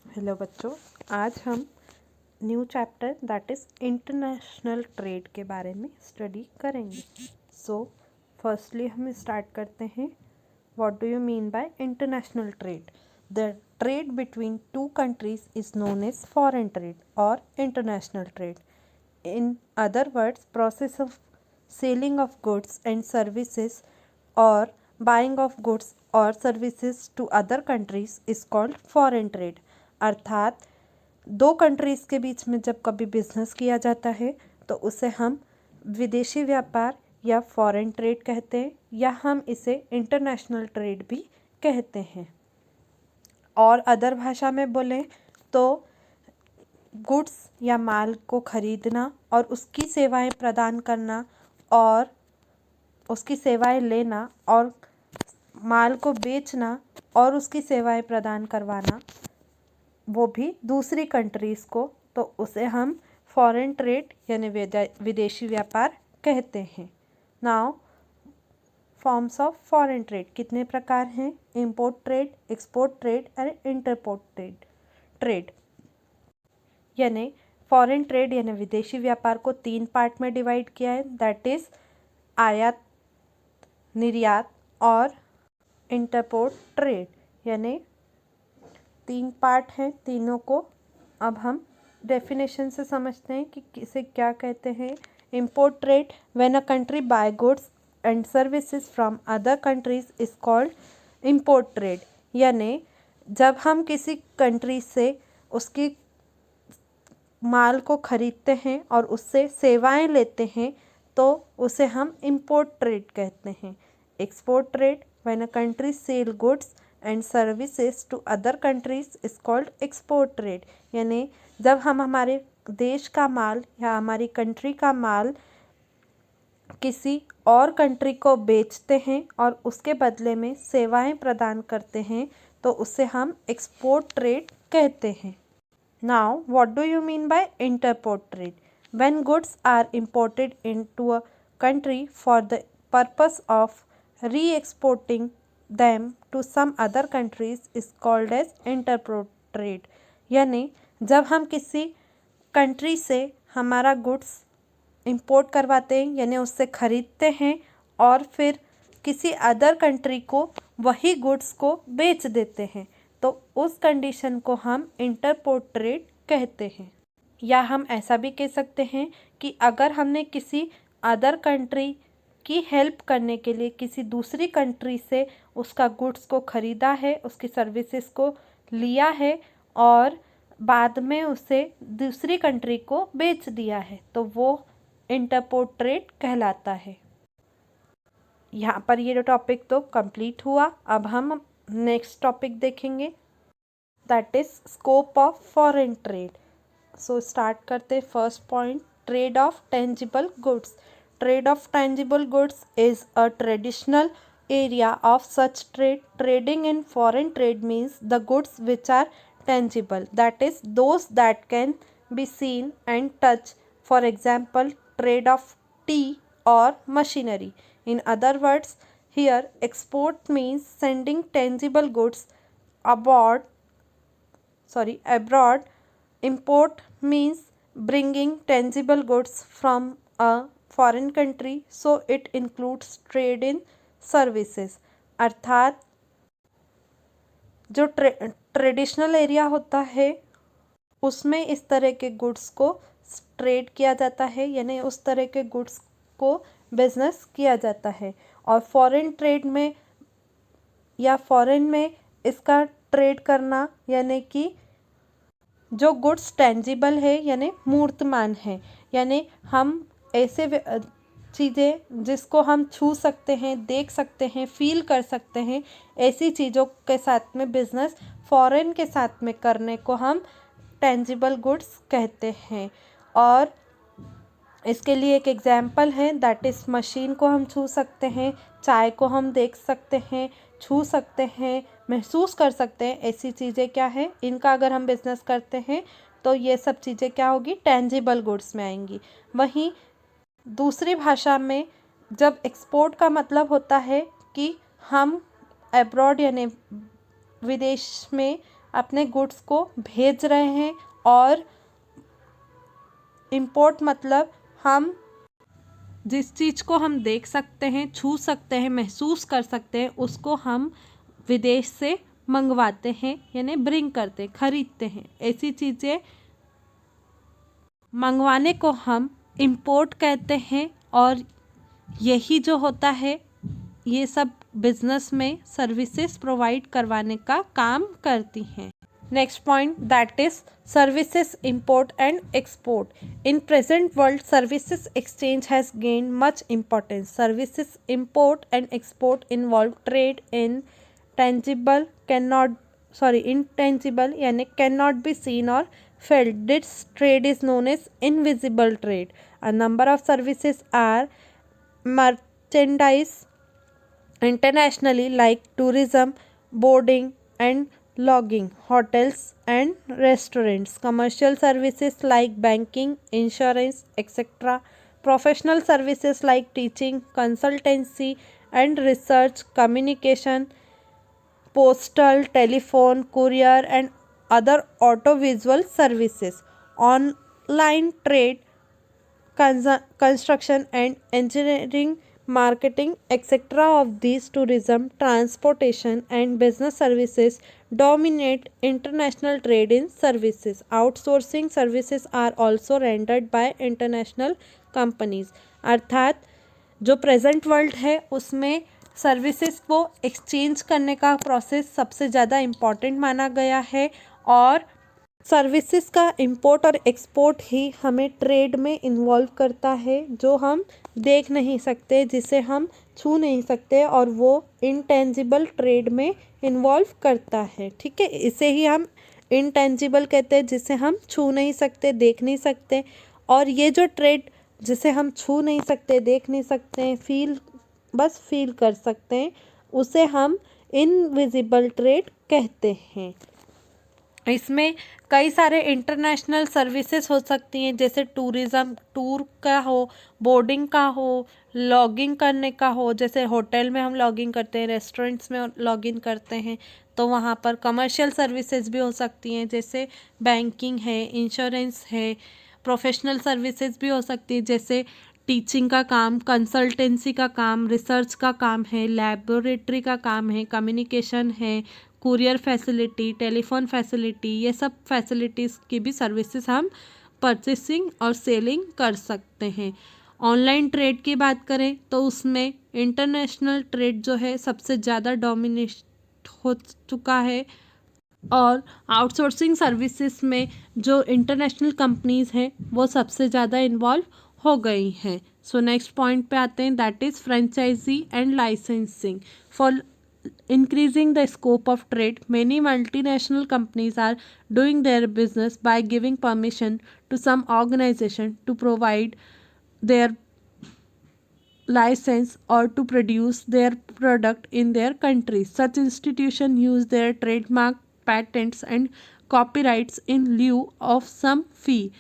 Hello बच्चों, आज हम new chapter that is international trade के बारे में स्टडी करेंगे। फर्स्टली हम स्टार्ट करते हैं। What do you mean by international trade? The trade between two countries is known as foreign trade और international trade. In other words, process of selling of goods and services or buying of goods or services to other countries is called foreign trade। अर्थात दो countries के बीच में जब कभी business किया जाता है तो उसे हम विदेशी व्यापार या फॉरेन ट्रेड कहते हैं, या हम इसे इंटरनेशनल ट्रेड भी कहते हैं। और अदर भाषा में बोलें तो गुड्स या माल को खरीदना और उसकी सेवाएं प्रदान करना और उसकी सेवाएं लेना और माल को बेचना और उसकी सेवाएं प्रदान करवाना, वो भी दूसरी कंट्रीज़ को, तो उसे हम फॉरेन ट्रेड यानी विदेशी व्यापार कहते हैं। Now forms of foreign trade कितने प्रकार हैं? इंपोर्ट ट्रेड, एक्सपोर्ट ट्रेड और इंटरपोर्ट ट्रेड। यानी फॉरेन ट्रेड यानी विदेशी व्यापार को 3 पार्ट में डिवाइड किया है, दैट इज़ आयात, निर्यात और इंटरपोर्ट ट्रेड। यानी 3 पार्ट हैं, तीनों को अब हम डेफिनेशन से समझते हैं कि किसे क्या कहते हैं। Import trade, when a country bye goods and services from other countries is called import trade. यानी जब हम किसी कंट्री से उसकी माल को खरीदते हैं और उससे सेवाएं लेते हैं तो उसे हम इंपोर्ट ट्रेड कहते हैं। Export trade, when a country sell goods and services to other countries is called export trade. यानी जब हम हमारे देश का माल या हमारी कंट्री का माल किसी और कंट्री को बेचते हैं और उसके बदले में सेवाएं प्रदान करते हैं तो उसे हम एक्सपोर्ट ट्रेड कहते हैं। Now, what do you mean by interport trade? When goods are imported into a country for the purpose of re-exporting them to some other countries is called as interport trade। यानी जब हम किसी country से हमारा goods import करवाते हैं यानी उससे ख़रीदते हैं और फिर किसी अदर कंट्री को वही गुड्स को बेच देते हैं तो उस कंडीशन को हम इंटरपोर्ट ट्रेड कहते हैं। या हम ऐसा भी कह सकते हैं कि अगर हमने किसी अदर कंट्री की हेल्प करने के लिए किसी दूसरी कंट्री से उसका गुड्स को ख़रीदा है, उसकी सर्विसेज को लिया है और बाद में उसे दूसरी कंट्री को बेच दिया है तो वो इंटरपोर्ट ट्रेड कहलाता है। यहाँ पर ये टॉपिक तो कंप्लीट हुआ। अब हम नेक्स्ट टॉपिक देखेंगे, that is scope of foreign trade. So start करते first point, trade of tangible goods. Trade of tangible goods is a traditional area of such trade. Trading in foreign trade means the goods which are tangible, that is those that can be seen and touched. For example, trade of tea or machinery. In other words, here export means sending tangible goods abroad. Import means bringing tangible goods from a foreign country, so it includes trade in services. अर्थात जो traditional area होता है उसमें इस तरह के goods को trade किया जाता है यानी उस तरह के गुड्स को बिजनेस किया जाता है। और फॉरेन ट्रेड में या फॉरेन में इसका ट्रेड करना यानी कि जो गुड्स टेंजिबल है यानी मूर्तमान है, यानी हम ऐसे चीज़ें जिसको हम छू सकते हैं, देख सकते हैं, फील कर सकते हैं, ऐसी चीज़ों के साथ में बिजनेस फॉरेन के साथ में करने को हम टेंजिबल गुड्स कहते हैं। और इसके लिए एक एग्जाम्पल है, दैट इज़ मशीन को हम छू सकते हैं, चाय को हम देख सकते हैं, छू सकते हैं, महसूस कर सकते हैं। ऐसी चीज़ें क्या है, इनका अगर हम बिज़नेस करते हैं तो ये सब चीज़ें क्या होगी, टेंजिबल गुड्स में आएंगी। वहीं दूसरी भाषा में जब एक्सपोर्ट का मतलब होता है कि हम अब्रॉड यानी विदेश में अपने गुड्स को भेज रहे हैं, और इम्पोर्ट मतलब हम जिस चीज़ को हम देख सकते हैं, छू सकते हैं, महसूस कर सकते हैं, उसको हम विदेश से मंगवाते हैं, यानी ब्रिंग करते हैं, खरीदते हैं। ऐसी चीज़ें मंगवाने को हम इम्पोर्ट कहते हैं, और यही जो होता है ये सब बिजनेस में सर्विसेज प्रोवाइड करवाने का काम करती हैं। Next point, that is services import and export. In present world, services exchange has gained much importance. Services import and export involve trade in intangible यानी cannot be seen or felt. This trade is known as invisible trade. A number of services are merchandise internationally, like tourism, boarding and lodging, hotels and restaurants, commercial services like banking, insurance, etc., professional services like teaching, consultancy and research, communication, postal, telephone, courier and other audiovisual services, online trade, construction and engineering, marketing, etc. of these tourism, transportation and business services dominate international trade in services. Outsourcing services are also rendered by international companies. अर्थात जो present world है उसमें services को exchange करने का process सबसे ज़्यादा important माना गया है, और सर्विसेज का इंपोर्ट और एक्सपोर्ट ही हमें ट्रेड में इन्वॉल्व करता है, जो हम देख नहीं सकते, जिसे हम छू नहीं सकते, और वो इनटेंजिबल ट्रेड में इन्वॉल्व करता है। ठीक है, इसे ही हम इनटेंजिबल कहते हैं, जिसे हम छू नहीं सकते, देख नहीं सकते। और ये जो ट्रेड जिसे हम छू नहीं सकते, देख नहीं सकते, बस फील कर सकते हैं, उसे हम इनविजिबल ट्रेड कहते हैं। इसमें कई सारे इंटरनेशनल सर्विसेज हो सकती हैं, जैसे टूरिज़्म, टूर का हो, बोर्डिंग का हो, लॉगिंग करने का हो, जैसे होटल में हम लॉगिंग करते हैं, रेस्टोरेंट्स में लॉगिंग करते हैं, तो वहाँ पर कमर्शियल सर्विसेज भी हो सकती हैं, जैसे बैंकिंग है, इंश्योरेंस है। प्रोफेशनल सर्विसेज भी हो सकती है, जैसे टीचिंग का काम, कंसल्टेंसी का काम, रिसर्च का काम है, लैबोरेटरी का काम है, कम्युनिकेशन है, कुरियर फैसिलिटी, टेलीफोन फैसिलिटी, ये सब फैसिलिटीज़ की भी सर्विसेज हम परचेसिंग और सेलिंग कर सकते हैं। ऑनलाइन ट्रेड की बात करें तो उसमें इंटरनेशनल ट्रेड जो है सबसे ज़्यादा डोमिनेट हो चुका है, और आउटसोर्सिंग सर्विसेज में जो इंटरनेशनल कंपनीज़ हैं वो सबसे ज़्यादा इन्वॉल्व हो गई हैं। सो नेक्स्ट पॉइंट पे आते हैं, that is franchisee and licensing. For increasing the scope of trade, many multinational companies are doing their business by giving permission to some organization to provide their license or to produce their product in their country. Such institutions use their trademark, patents and copyrights in lieu of some fee.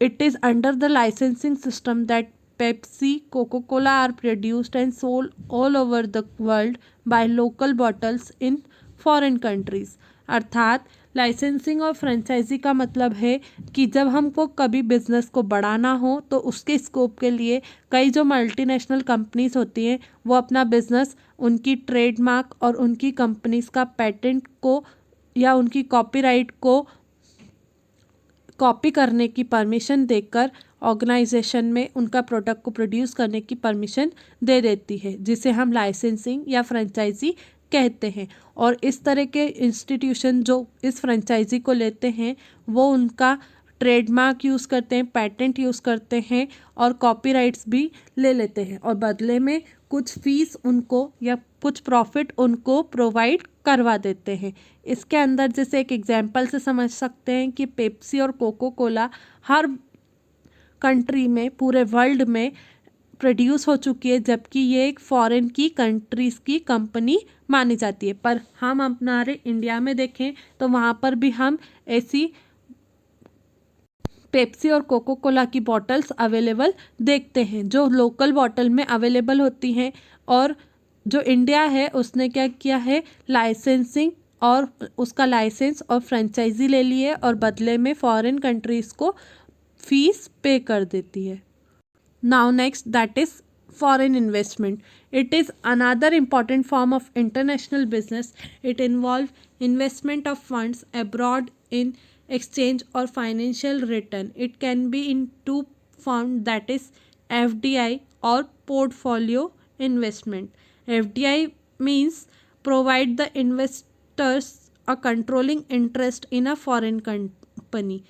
It is under the licensing system that Pepsi, Coca-Cola are produced and sold all over the world by local bottles in foreign countries. अर्थात licensing और franchise का मतलब है कि जब हमको कभी business को बढ़ाना हो तो उसके स्कोप के लिए कई जो मल्टीनेशनल कंपनीज होती हैं वो अपना बिजनेस उनकी ट्रेडमार्क और उनकी कंपनीज का पेटेंट को या उनकी कॉपीराइट को कॉपी करने की परमिशन देकर ऑर्गेनाइजेशन में उनका प्रोडक्ट को प्रोड्यूस करने की परमिशन दे देती है, जिसे हम लाइसेंसिंग या फ्रेंचाइजी कहते हैं। और इस तरह के इंस्टीट्यूशन जो इस फ्रेंचाइजी को लेते हैं वो उनका ट्रेडमार्क यूज़ करते हैं, पेटेंट यूज़ करते हैं और कॉपीराइट्स भी ले लेते हैं, और बदले में कुछ फीस उनको या कुछ प्रॉफिट उनको प्रोवाइड करवा देते हैं। इसके अंदर जैसे एक एग्जांपल से समझ सकते हैं कि पेप्सी और कोको कोला हर कंट्री में, पूरे वर्ल्ड में प्रोड्यूस हो चुकी है, जबकि ये एक फॉरेन की कंट्रीज़ की कंपनी मानी जाती है। पर हम हमारे इंडिया में देखें तो वहाँ पर भी हम ऐसी पेप्सी और कोको कोला की बॉटल्स अवेलेबल देखते हैं, जो लोकल बॉटल में अवेलेबल होती हैं। और जो इंडिया है उसने क्या किया है, लाइसेंसिंग और उसका लाइसेंस और फ्रेंचाइजी ले लिए और बदले में फॉरेन कंट्रीज़ को फीस पे कर देती है। Now next that is foreign investment. It is another important form of international business. It involves investment of funds abroad in exchange or financial return. It can be in two forms, that is FDI or portfolio investment. FDI means provide the investors a controlling interest in a foreign company.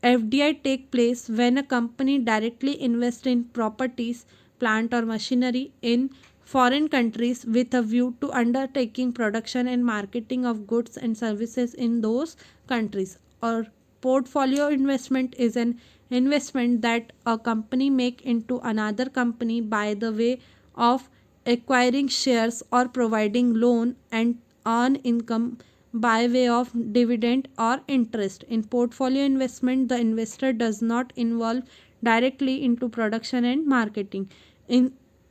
FDI take place when a company directly invests in properties, plant or machinery in foreign countries with a view to undertaking production and marketing of goods and services in those countries. Or portfolio investment is an investment that a company make into another company by the way of acquiring shares or providing loan and earn income by way of dividend or interest. In portfolio investment, the investor does not involve directly into production and marketing.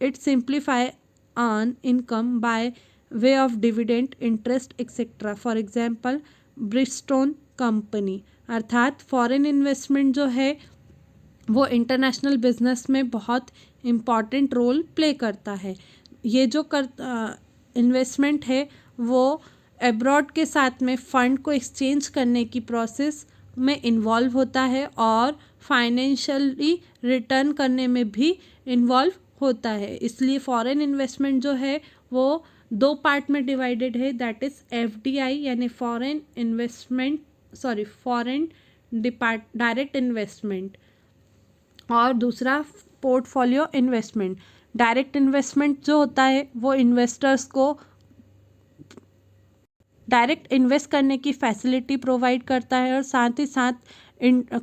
It simplify earn income by way of dividend, interest, etc. For example Bridgestone company. अर्थात foreign investment जो है वो international business में बहुत important role play करता है। ये जो इन्वेस्टमेंट है वो एब्रॉड के साथ में फ़ंड को एक्सचेंज करने की प्रोसेस में इन्वॉल्व होता है और फाइनेंशियली रिटर्न करने में भी इन्वॉल्व होता है। इसलिए फॉरेन इन्वेस्टमेंट जो है वो दो पार्ट में डिवाइडेड है, दैट इज़ FDI यानी फॉरेन डायरेक्ट इन्वेस्टमेंट, और दूसरा पोर्टफोलियो इन्वेस्टमेंट। डायरेक्ट इन्वेस्टमेंट जो होता है वो इन्वेस्टर्स को डायरेक्ट इन्वेस्ट करने की फैसिलिटी प्रोवाइड करता है और साथ ही साथ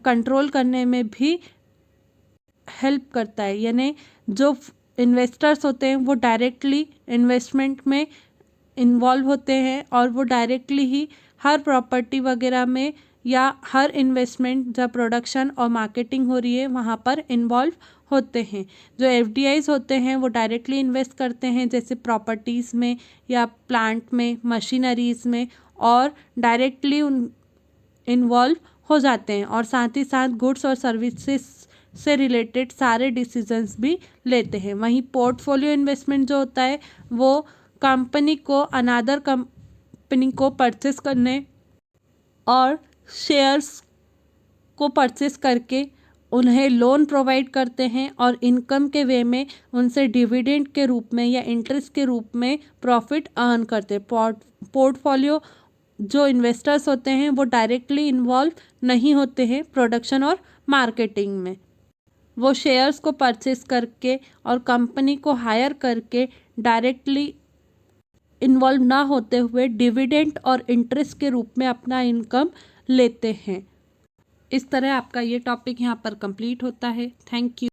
कंट्रोल करने में भी हेल्प करता है। यानी जो इन्वेस्टर्स होते हैं वो डायरेक्टली इन्वेस्टमेंट में इन्वॉल्व होते हैं और वो डायरेक्टली ही हर प्रॉपर्टी वगैरह में या हर इन्वेस्टमेंट जब प्रोडक्शन और मार्केटिंग हो रही है वहाँ पर इन्वॉल्व होते हैं। जो FDIs होते हैं वो डायरेक्टली इन्वेस्ट करते हैं जैसे प्रॉपर्टीज़ में या प्लांट में, मशीनरीज़ में, और डायरेक्टली इन्वॉल्व हो जाते हैं और साथ ही साथ गुड्स और सर्विसेज से रिलेटेड सारे डिसीजंस भी लेते हैं। वहीं पोर्टफोलियो इन्वेस्टमेंट जो होता है वो कंपनी को अनदर कंपनी को परचेस करने और शेयर्स को परचेस करके उन्हें लोन प्रोवाइड करते हैं और इनकम के वे में उनसे डिविडेंड के रूप में या इंटरेस्ट के रूप में प्रॉफिट अर्न करते हैं। पोर्टफोलियो जो इन्वेस्टर्स होते हैं वो डायरेक्टली इन्वॉल्व नहीं होते हैं प्रोडक्शन और मार्केटिंग में। वो शेयर्स को परचेस करके और कंपनी को हायर करके डायरेक्टली इन्वॉल्व ना होते हुए डिविडेंड और इंटरेस्ट के रूप में अपना इनकम लेते हैं। इस तरह आपका ये टॉपिक यहाँ पर कंप्लीट होता है। Thank you.